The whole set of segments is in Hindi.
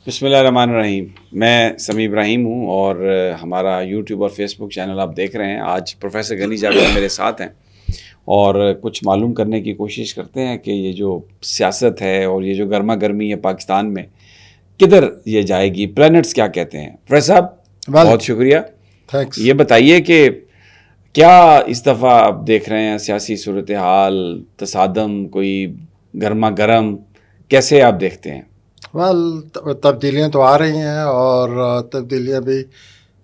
बिस्मिल्लाहिर्रहमानिर्रहीम। मैं समी इब्राहिम हूँ और हमारा यूट्यूब और फेसबुक चैनल आप देख रहे हैं। आज प्रोफेसर गनी जावेद मेरे साथ हैं और कुछ मालूम करने की कोशिश करते हैं कि ये जो सियासत है और ये जो गर्मा गर्मी है पाकिस्तान में, किधर ये जाएगी, प्लैनेट्स क्या कहते हैं। प्रोफेसर साहब बहुत शुक्रिया। थैंक्स। ये बताइए कि क्या इस दफ़ा आप देख रहे हैं सियासी सूरत हाल, तसादम, कोई गर्मा गर्म, कैसे आप देखते हैं? तब्दीलियाँ तो आ रही हैं और तब्दीलियाँ भी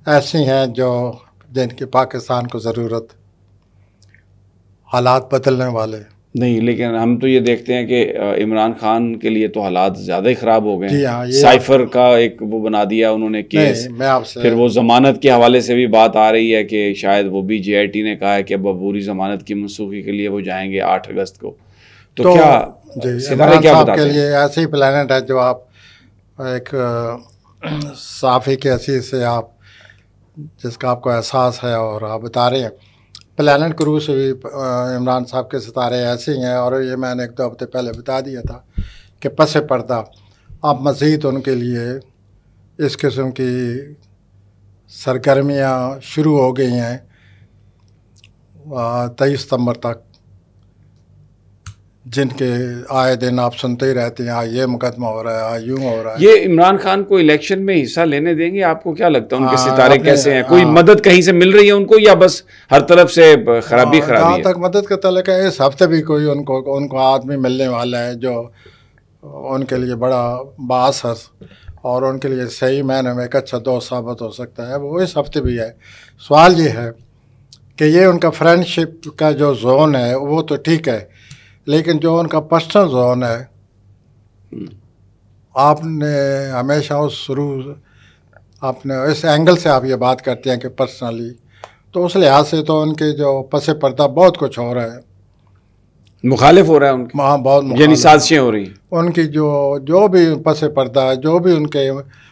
ऐसी हैं जो जिनकी पाकिस्तान को ज़रूरत। हालात बदलने वाले नहीं, लेकिन हम तो ये देखते हैं कि इमरान खान के लिए तो हालात ज़्यादा ही ख़राब हो गए हैं। हाँ, साइफर का एक वो बना दिया उन्होंने केस। मैं आपसे फिर वो ज़मानत के हवाले से भी बात आ रही है कि शायद वो भी JIT ने कहा है कि अब पूरी ज़मानत की मनसूखी के लिए वो जाएंगे 8 अगस्त को। तो क्या सितारे क्या बताते हैं? के लिए ऐसे ही प्लैनेट है जो आप एक साफ़ी के हसी से आप जिसका आपको एहसास है और आप बता रहे हैं। प्लैनेट क्रू से भी इमरान साहब के सितारे ऐसे ही हैं और ये मैंने 1-2 हफ्ते पहले बता दिया था कि पस पर्दा अब मज़ीद उनके लिए इस किस्म की सरगर्मियाँ शुरू हो गई हैं 23 सितंबर तक, जिनके आए दिन आप सुनते ही रहते हैं, ये मुकदमा हो रहा है, यूँ हो रहा है। ये इमरान खान को इलेक्शन में हिस्सा लेने देंगे? आपको क्या लगता है उनके सितारे कैसे हैं? कोई मदद कहीं से मिल रही है उनको या बस हर तरफ से खराबी है? जहाँ तक मदद का तल्लुक है, इस हफ्ते भी कोई उनको आदमी मिलने वाला है जो उनके लिए बड़ा बाअसर और उनके लिए सही मायने में एक अच्छा दोस्त साबित हो सकता है। वो इस हफ्ते भी है। सवाल ये है कि ये उनका फ्रेंडशिप का जो जोन है वो तो ठीक है, लेकिन जो उनका पर्सनल जोन है, आपने हमेशा आपने इस एंगल से आप ये बात करते हैं कि पर्सनली, तो उस लिहाज से तो उनके जो पसे पर्दा बहुत कुछ हो रहा है, मुखालिफ हो रहा है उनके। हाँ, बहुत यानी साजिशें हो रही हैं उनकी। जो भी पसे पर्दा है, जो भी उनके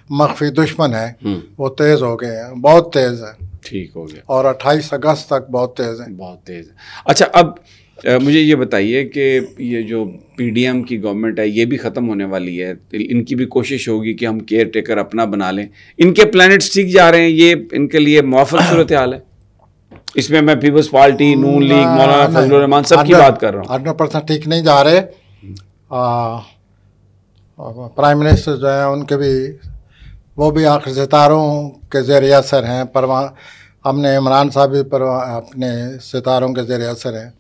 मख्फी दुश्मन है वो तेज़ हो गए हैं, बहुत तेज़ है। ठीक हो गया। और 28 अगस्त तक बहुत तेज़ है, बहुत तेज़ है। अच्छा, अब मुझे ये बताइए कि ये जो PDM की गवर्नमेंट है ये भी ख़त्म होने वाली है। इनकी भी कोशिश होगी कि हम केयर टेकर अपना बना लें। इनके प्लैनेट्स ठीक जा रहे हैं? ये इनके लिए मुआफ़िक सूरत हाल है? इसमें मैं पीपल्स पार्टी, नून लीग, मौलाना फजलुर रहमान सब की बात कर रहा हूँ। 100% ठीक नहीं जा रहे। प्राइम मिनिस्टर जो हैं उनके भी वो भी आखिर सितारों के ज़रिए असर हैं। पर हमने इमरान साहब भी पर अपने सितारों के ज़रिए असर हैं।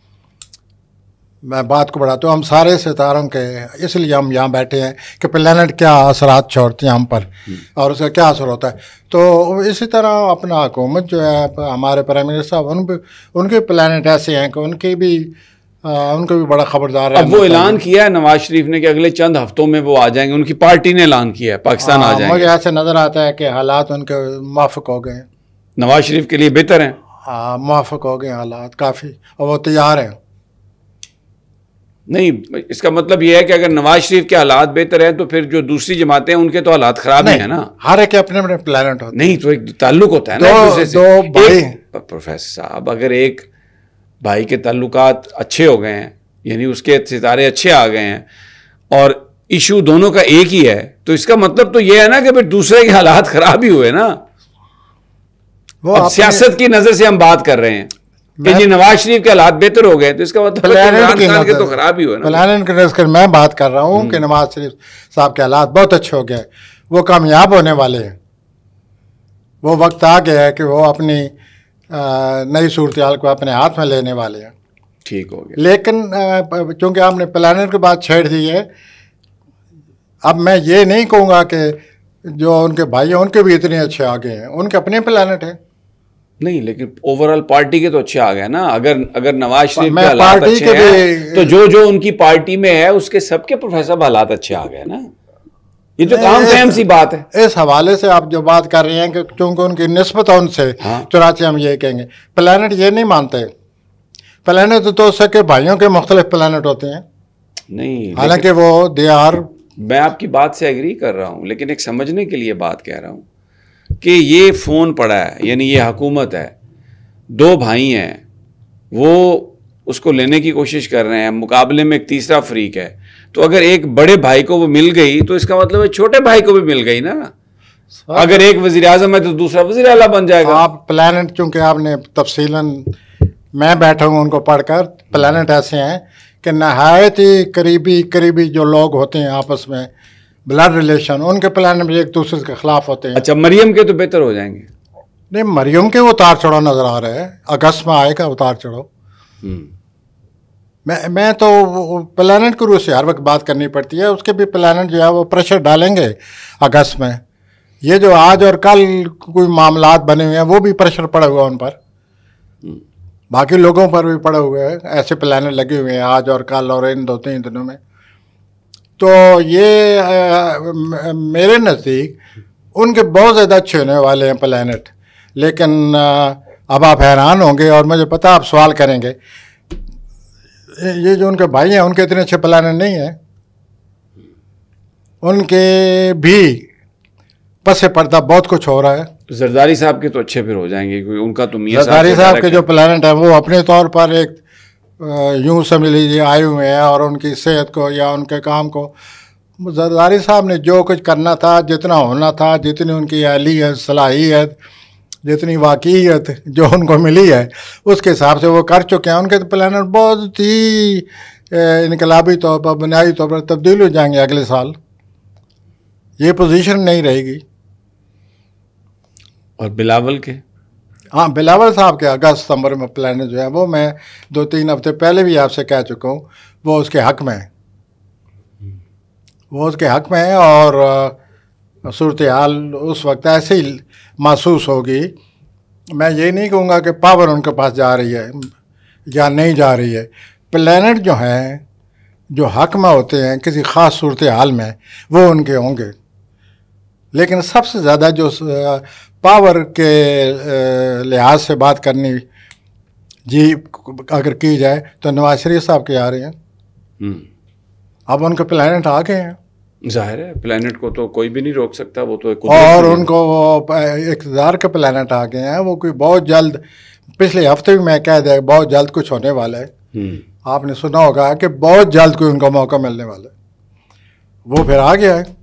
मैं बात को बढ़ाता हूँ, हम सारे सितारों के, इसलिए हम यहाँ बैठे हैं कि प्लैनेट क्या असरात छोड़ती हैं हम पर और उसका क्या असर होता है। तो इसी तरह अपना हुकूमत जो है, हमारे प्राइम मिनिस्टर साहब, उनके प्लैनेट ऐसे हैं कि उनके भी बड़ा खबरदार है। अब वो ऐलान किया है नवाज शरीफ ने कि अगले चंद हफ्तों में वो आ जाएंगे। उनकी पार्टी ने ऐलान किया है पाकिस्तान आ जाएंगे। मुझे ऐसे नज़र आता है कि हालात उनके मुआफ़िक हो गए, नवाज शरीफ के लिए बेहतर हैं। हाँ, मुआफ़िक हो गए हालात काफ़ी, और वो तैयार हैं। नहीं, इसका मतलब यह है कि अगर नवाज शरीफ के हालात बेहतर हैं तो फिर जो दूसरी जमातें हैं उनके तो हालात खराब ही है ना। हर एक अपने अपने प्लैनेट होते नहीं, तो एक ताल्लुक होता है ना एक दूसरे से। प्रोफेसर साहब, अगर एक भाई के ताल्लुकात अच्छे हो गए हैं, यानी उसके सितारे अच्छे आ गए हैं और इशू दोनों का एक ही है, तो इसका मतलब तो यह है ना कि फिर दूसरे के हालात खराब ही हुए ना। अब सियासत की नजर से हम बात कर रहे हैं कि जी नवाज शरीफ के हालात बेहतर हो गए, तो इसका मतलब इमरान खान के तो खराब ही हुए ना। प्लैनेट के नजर मैं बात कर रहा हूँ कि नवाज शरीफ साहब के हालात बहुत अच्छे हो गए, वो कामयाब होने वाले हैं। वो वक्त आ गया है कि वो अपनी नई सूरत हाल को अपने हाथ में लेने वाले हैं। ठीक हो गया। लेकिन चूँकि आपने प्लैनेट की बात छेड़ दी है, अब मैं ये नहीं कहूँगा कि जो उनके भाई हैं उनके भी इतने अच्छे आ गए हैं, उनके अपने प्लैनेट हैं। नहीं, लेकिन ओवरऑल पार्टी के तो अच्छे आ गए ना। अगर नवाज शरीफ के हालात अच्छे हैं तो जो उनकी पार्टी में है उसके सबके प्रोफेसर हालात अच्छे आ गए ना। ये तो काम फहम सी बात है। इस हवाले से आप जो बात कर रहे हैं कि चूंकि उनकी निस्बत उनसे, चुनाचे हम ये कहेंगे प्लैनेट ये नहीं मानते। प्लैनेट तो उसके भाइयों के मुख्तलिफ प्लैनेट होते हैं। नहीं, हालांकि वो दे आर, मैं आपकी बात से एग्री कर रहा हूँ, लेकिन एक समझने के लिए बात कह रहा हूँ कि ये फ़ोन पड़ा है, यानी ये हुकूमत है, 2 भाई हैं, वो उसको लेने की कोशिश कर रहे हैं, मुकाबले में एक तीसरा फ्रीक है, तो अगर एक बड़े भाई को वो मिल गई तो इसका मतलब है छोटे भाई को भी मिल गई ना। अगर एक वजीर आजम है तो दूसरा वजीर आला बन जाएगा। आप प्लानट, चूंकि आपने तफसीलन, मैं बैठा हूँ उनको पढ़कर, प्लानट ऐसे हैं कि नहायत ही करीबी जो लोग होते हैं आपस में, ब्लड रिलेशन, उनके प्लानट में एक दूसरे के खिलाफ होते हैं। अच्छा, मरियम के तो बेहतर हो जाएंगे। नहीं, मरियम के उतार चढ़ाव नजर आ रहे हैं, अगस्त में आएगा उतार चढ़ाव। मैं तो प्लानट को से हर वक्त बात करनी पड़ती है, उसके भी प्लानट जो है वो प्रेशर डालेंगे अगस्त में। ये जो आज और कल कोई मामलात बने हुए हैं वो भी प्रेशर पड़ा हुआ उन पर, बाकी लोगों पर भी पड़े हुए हैं, ऐसे प्लानट लगे हुए हैं आज और कल और इन 2-3 दिनों में। तो ये मेरे नज़दीक उनके बहुत ज़्यादा अच्छे होने वाले हैं प्लानट। लेकिन अब आप हैरान होंगे और मुझे पता आप सवाल करेंगे, ये जो उनके भाई हैं उनके इतने अच्छे प्लानट नहीं हैं, उनके भी पसे पर्दा बहुत कुछ हो रहा है। जरदारी साहब के तो अच्छे फिर हो जाएंगे, क्योंकि उनका तो मियां जरदारी साहब के जो प्लानट है वो अपने तौर पर एक यूँ समझ लीजिए आए हुए हैं, और उनकी सेहत को या उनके काम को, जरदारी साहब ने जो कुछ करना था, जितना होना था, जितनी उनकी अहलियत, सलाहियत, जितनी वाक़ईयत जो उनको मिली है उसके हिसाब से वो कर चुके हैं। उनके तो प्लानट बहुत ही इनकलाबी तौर पर, बुनियादी तौर पर तब्दील हो जाएंगे अगले साल, ये पोजीशन नहीं रहेगी। और बिलावल के, हाँ, बिलावल साहब के अगस्त सितंबर में प्लान जो है वो मैं 2-3 हफ्ते पहले भी आपसे कह चुका हूँ, वो उसके हक़ में है, वो उसके हक़ में है। और सूरत हाल उस वक्त ऐसे ही महसूस होगी। मैं ये नहीं कहूँगा कि पावर उनके पास जा रही है या नहीं जा रही है, प्लानट जो हैं जो हक़ में होते हैं किसी ख़ास सूरत हाल में वो उनके होंगे। लेकिन सबसे ज़्यादा जो पावर के लिहाज से बात करनी जी अगर की जाए तो नवाज शरीफ साहब के आ रहे हैं। अब उनके प्लानट आ गए हैं, जाहिर है प्लानट को तो कोई भी नहीं रोक सकता, वो तो और उनको इक़्तिदार के प्लानट आ गए हैं। वो कोई बहुत जल्द, पिछले हफ्ते भी मैं कह दिया बहुत जल्द कुछ होने वाला है। आपने सुना होगा कि बहुत जल्द कोई उनको मौका मिलने वाला है, वो फिर आ गया है।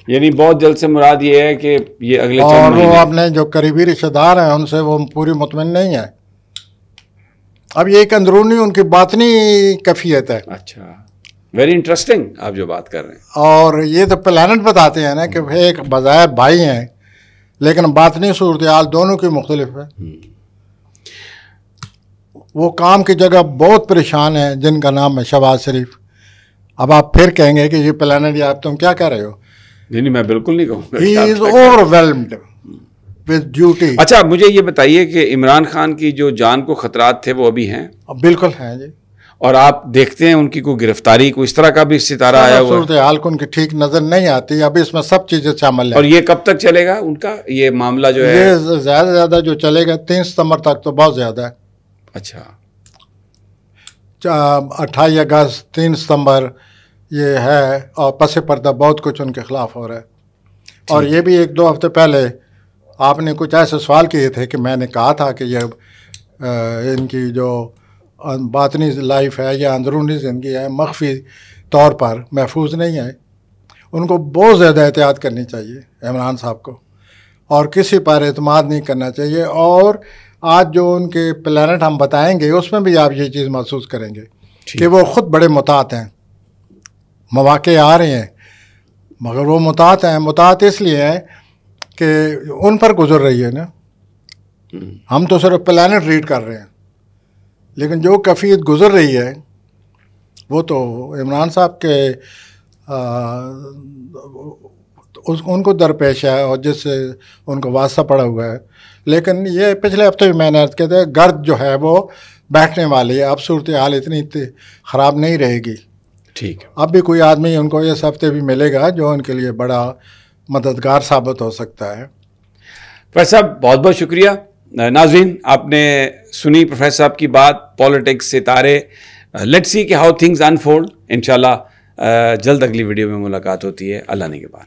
यानी बहुत जल्द से मुराद ये है कि ये अगले, और वो अपने जो करीबी रिश्तेदार हैं उनसे वो पूरी मुतमिन नहीं है। अब ये एक अंदरूनी उनकी बातनी कैफियत है। अच्छा, वेरी इंटरेस्टिंग आप जो बात कर रहे हैं। और ये तो प्लानट बताते हैं ना कि एक बज़ाहिर भाई हैं लेकिन बातनी सूरत हाल दोनों की मुख्तलिफ है। वो काम की जगह बहुत परेशान है जिनका नाम है शहबाज शरीफ। अब आप फिर कहेंगे कि ये प्लानट या तुम क्या कह रहे हो? नहीं, मैं बिल्कुल नहीं कहूँगा। He is overwhelmed with duty. अच्छा, मुझे ये बताइए कि इमरान खान की जो जान को खतरात थे वो अभी हैं? बिल्कुल हैं जी। और आप देखते हैं उनकी कोई गिरफ्तारी, कोई इस तरह का भी सितारा आया हुआ? सूरत हाल को उनकी ठीक नजर नहीं आती। अभी इसमें सब चीजें शामिल है। और ये कब तक चलेगा उनका ये मामला जो है? ये ज्यादा से ज्यादा जो चलेगा 3 सितंबर तक, तो बहुत ज्यादा है। अच्छा, 28 अगस्त 3 सितंबर ये है, और पसे पर्दा बहुत कुछ उनके खिलाफ हो रहा है। और ये भी 1-2 हफ्ते पहले आपने कुछ ऐसे सवाल किए थे कि मैंने कहा था कि ये इनकी जो बातनी लाइफ है या अंदरूनी ज़िंदगी है मख्फी तौर पर महफूज नहीं है। उनको बहुत ज़्यादा एहतियात करनी चाहिए इमरान साहब को, और किसी पर एतमाद नहीं करना चाहिए। और आज जो उनके प्लानट हम बताएंगे उसमें भी आप ये चीज़ महसूस करेंगे कि वो ख़ुद बड़े मुतात हैं। मौक़े आ रहे हैं मगर वो मुतात हैं। मुतात इसलिए हैं कि उन पर गुजर रही है ना, हम तो सिर्फ प्लानट रीड कर रहे हैं, लेकिन जो कैफियत गुजर रही है वो तो इमरान साहब के उनको दरपेश है और जिससे उनको वास्ता पड़ा हुआ है। लेकिन ये पिछले हफ्ते भी मैंने अर्ज़ किया था, गर्द जो है वो बैठने वाली है। अब सूरत हाल इतनी ख़राब नहीं रहेगी। ठीक है, अब भी कोई आदमी उनको इस हफ्ते भी मिलेगा जो उनके लिए बड़ा मददगार साबित हो सकता है। प्रोफेसर साहब बहुत बहुत शुक्रिया। नाज़रीन, आपने सुनी प्रोफेसर साहब की बात, पॉलिटिक्स, सितारे। लेट्स सी कि हाउ थिंग्स अनफोल्ड। इंशाल्लाह जल्द अगली वीडियो में मुलाकात होती है। अल्लाह ने के बाद।